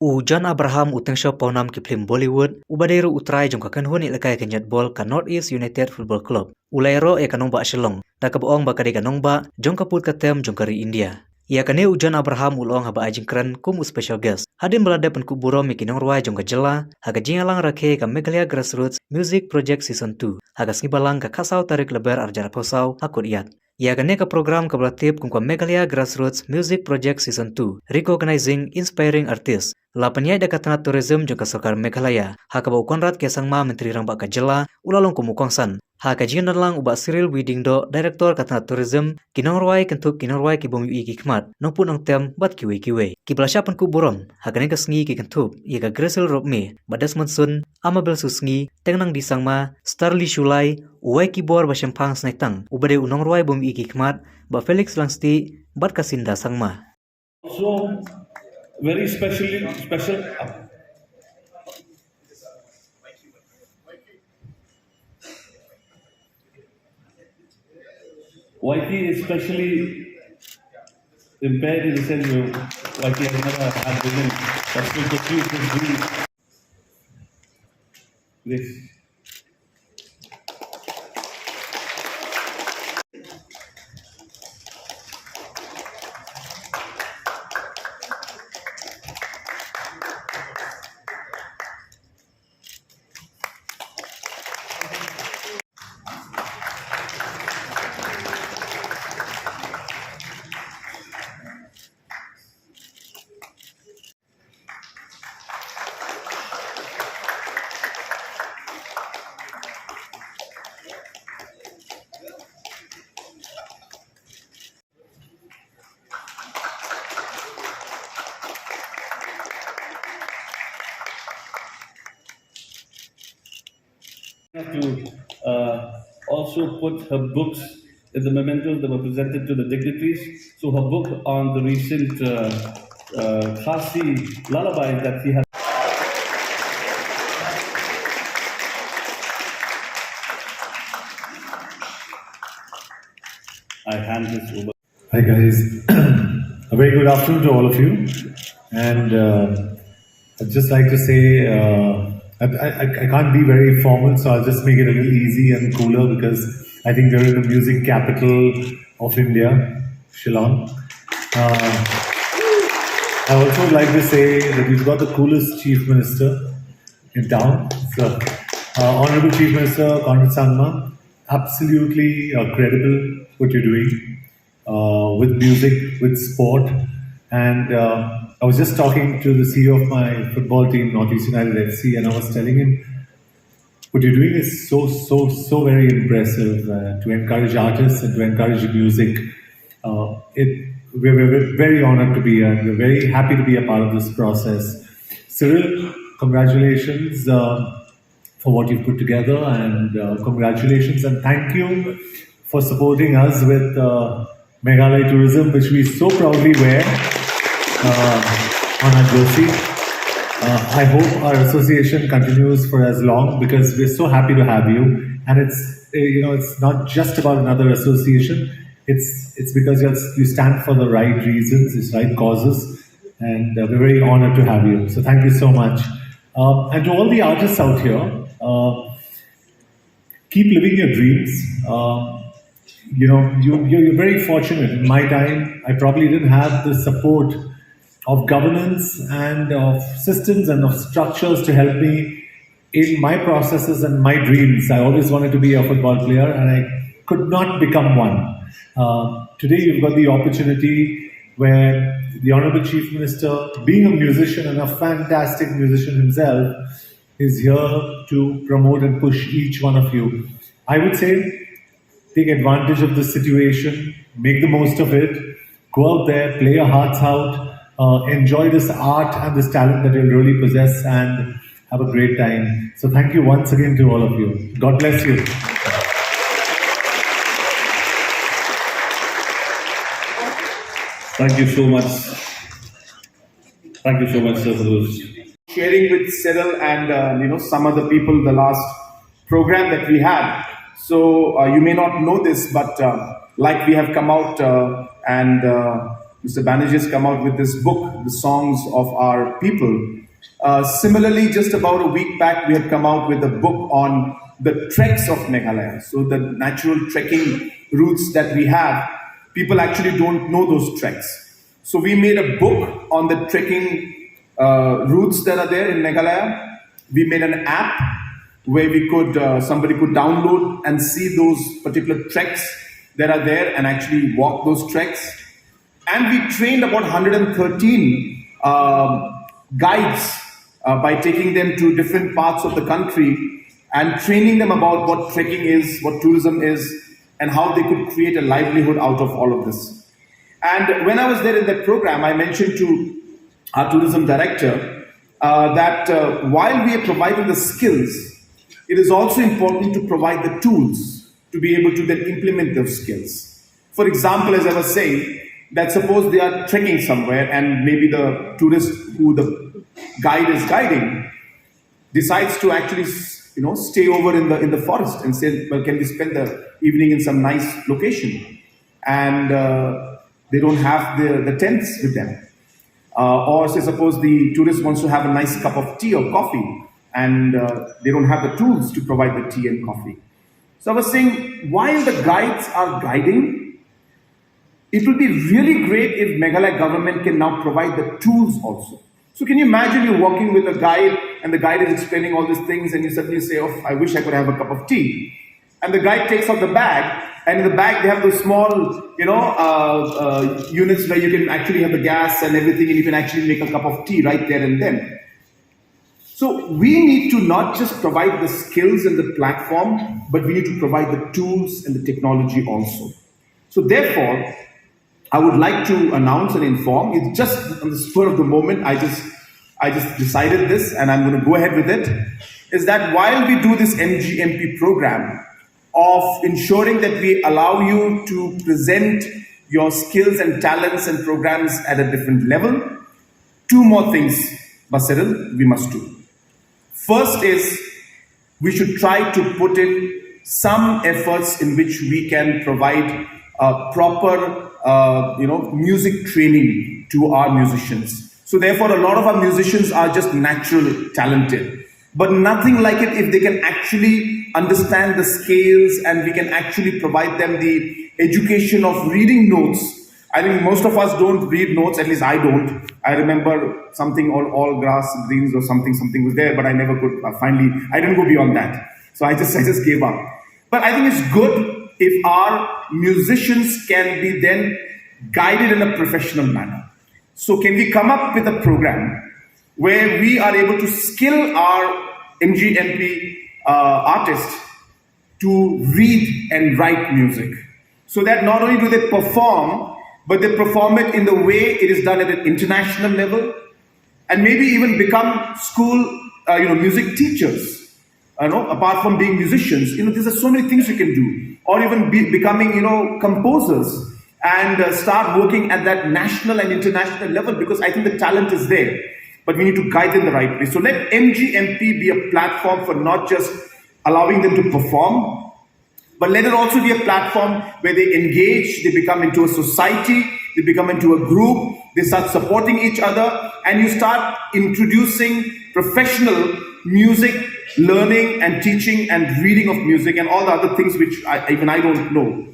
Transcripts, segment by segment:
John Abraham utengsho pawnam ki film Bollywood ubaderu utrai jong kakan huni lekai kenyat bol ka North East United Football Club. Ulairo e kanong ba Shillong, takabuong ba kadi kanong ba jong kaput katem jong kari India. Ia kane John Abraham ulong haba ajing keren kum special guest. Hadin belada penkuburo miki nongrwai jong ka Jylla, haga jingalang rakhe ka Meghalaya Grassroots Music Project Season 2. Haga skibalang ka kasau tarik lebar arjana posau hakut iat. Ia kane ka program ka belatip kum ka Meghalaya Grassroots Music Project Season 2, recognizing inspiring artists. Lapanya dekatana tourism jong ka Sarkar Meghalaya, haka ba ukonrat ke sangma menteri rang ba ka Jylla ulalong kumukongsan. Haka jingan lang uba Cyril Widingdo, director katana tourism, kinongrwai kentuk kinongrwai ki bom ii ki khmat, nongpun ong tem bat kiwe kiwe. Ki belasyapan ku buron, haka ne ka sngi ki kentuk, ia ka Gresel Robme, badas monsun, amabel susngi, tengnang di sangma, Starly Shulai, uwai ki bor ba shempang snaitang, ubade unongrwai bom ii ki khmat, ba Felix Langsti, bat kasinda sangma. So very special. Waiki is especially impaired in the sense of Waiki has never had vision. That's what the truth is. This. To also put her books in the mementos that were presented to the dignitaries. So her book on the recent Khasi lullaby that she has. I hand this over. Hi guys, a very good afternoon to all of you, and I'd just like to say I can't be very formal, so I'll just make it a little easy and cooler because I think we're in the music capital of India, Shillong. I also would like to say that we've got the coolest Chief Minister in town. So, Honorable Chief Minister Conrad Sangma, absolutely credible what you're doing with music, with sport, and I was just talking to the CEO of my football team, Northeast United FC, and I was telling him, what you're doing is so very impressive to encourage artists and to encourage music. We're very honored to be here, and we're very happy to be a part of this process. Cyril, congratulations for what you've put together, and congratulations and thank you for supporting us with Meghalaya Tourism, which we so proudly wear on our jersey. I hope our association continues for as long because we're so happy to have you. And it's not just about another association. It's because you stand for the right reasons, it's right causes, and we're very honored to have you. So thank you so much. And to all the artists out here, keep living your dreams. You're very fortunate. In my time, I probably didn't have the support of governance and of systems and of structures to help me in my processes and my dreams. I always wanted to be a football player and I could not become one. Today you've got the opportunity where the Honorable Chief Minister, being a musician and a fantastic musician himself, is here to promote and push each one of you. I would say, take advantage of this situation, make the most of it, go out there, play your hearts out, enjoy this art and this talent that you really possess, and have a great time. So thank you once again to all of you. God bless you. Thank you so much. Thank you so much, sir, for those. Sharing with Cyril and some other people the last program that we had. So you may not know this, but like we have come out and Mr. Banerjee has come out with this book, The Songs of Our People. Similarly, just about a week back, we had come out with a book on the treks of Meghalaya. So the natural trekking routes that we have, people actually don't know those treks. So we made a book on the trekking routes that are there in Meghalaya. We made an app where we could somebody could download and see those particular treks that are there and actually walk those treks. And we trained about 113 guides by taking them to different parts of the country and training them about what trekking is, what tourism is, and how they could create a livelihood out of all of this. And when I was there in that program, I mentioned to our tourism director that while we are providing the skills, it is also important to provide the tools to be able to then implement those skills. For example, as I was saying, that suppose they are trekking somewhere and maybe the tourist who the guide is guiding decides to actually stay over in the forest and say, well, can we spend the evening in some nice location? And they don't have the tents with them. Or say suppose the tourist wants to have a nice cup of tea or coffee and they don't have the tools to provide the tea and coffee. So I was saying, while the guides are guiding, it would be really great if Meghalaya government can now provide the tools also. So can you imagine you're walking with a guide and the guide is explaining all these things and you suddenly say, oh, I wish I could have a cup of tea. And the guide takes out the bag, and in the bag they have those small, units where you can actually have the gas and everything and you can actually make a cup of tea right there and then. So we need to not just provide the skills and the platform, but we need to provide the tools and the technology also. So therefore, I would like to announce and inform, it's just on the spur of the moment, I just decided this and I'm going to go ahead with it, is that while we do this MGMP program of ensuring that we allow you to present your skills and talents and programs at a different level, two more things, Basiril, we must do. First is, we should try to put in some efforts in which we can provide proper music training to our musicians. So therefore, a lot of our musicians are just naturally talented, but nothing like it if they can actually understand the scales and we can actually provide them the education of reading notes. I think most of us don't read notes, at least I don't. I remember something all grass, greens or something was there, but I never could, I didn't go beyond that. So I just gave up. But I think it's good if our musicians can be then guided in a professional manner. So can we come up with a program where we are able to skill our MGMP artists to read and write music, so that not only do they perform, but they perform it in the way it is done at an international level, and maybe even become school, music teachers. Apart from being musicians, there's so many things you can do, or even becoming, composers and start working at that national and international level, because I think the talent is there, but we need to guide them the right way. So let MGMP be a platform for not just allowing them to perform, but let it also be a platform where they engage, they become into a society, they become into a group, they start supporting each other, and you start introducing professional music learning and teaching and reading of music and all the other things which even I don't know.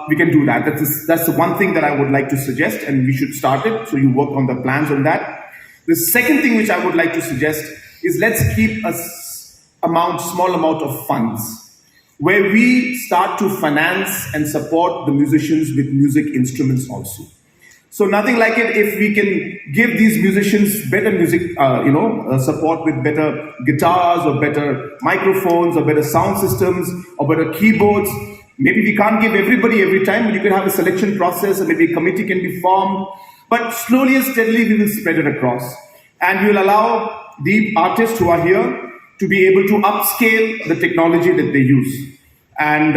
We can do that. That's the one thing that I would like to suggest, and we should start it. So you work on the plans on that. The second thing which I would like to suggest is, let's keep a small amount of funds where we start to finance and support the musicians with music instruments also. So nothing like it if we can give these musicians better music, support with better guitars or better microphones or better sound systems or better keyboards. Maybe we can't give everybody every time, but you can have a selection process, or maybe a committee can be formed. But slowly and steadily we will spread it across. And we will allow the artists who are here to be able to upscale the technology that they use and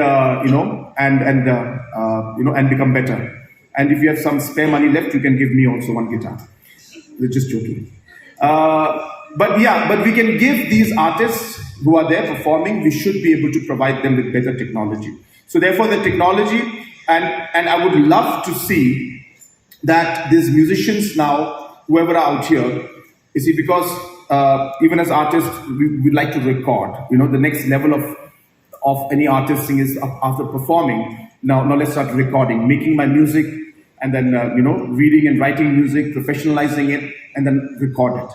become better. And if you have some spare money left, you can give me also one guitar. Just joking. But we can give these artists who are there performing, we should be able to provide them with better technology. So therefore the technology, and I would love to see that these musicians now, whoever are out here, you see, because even as artists, we like to record. You know, the next level of any artist thing is after performing. Now let's start recording, making my music, and then reading and writing music, professionalizing it, and then record it.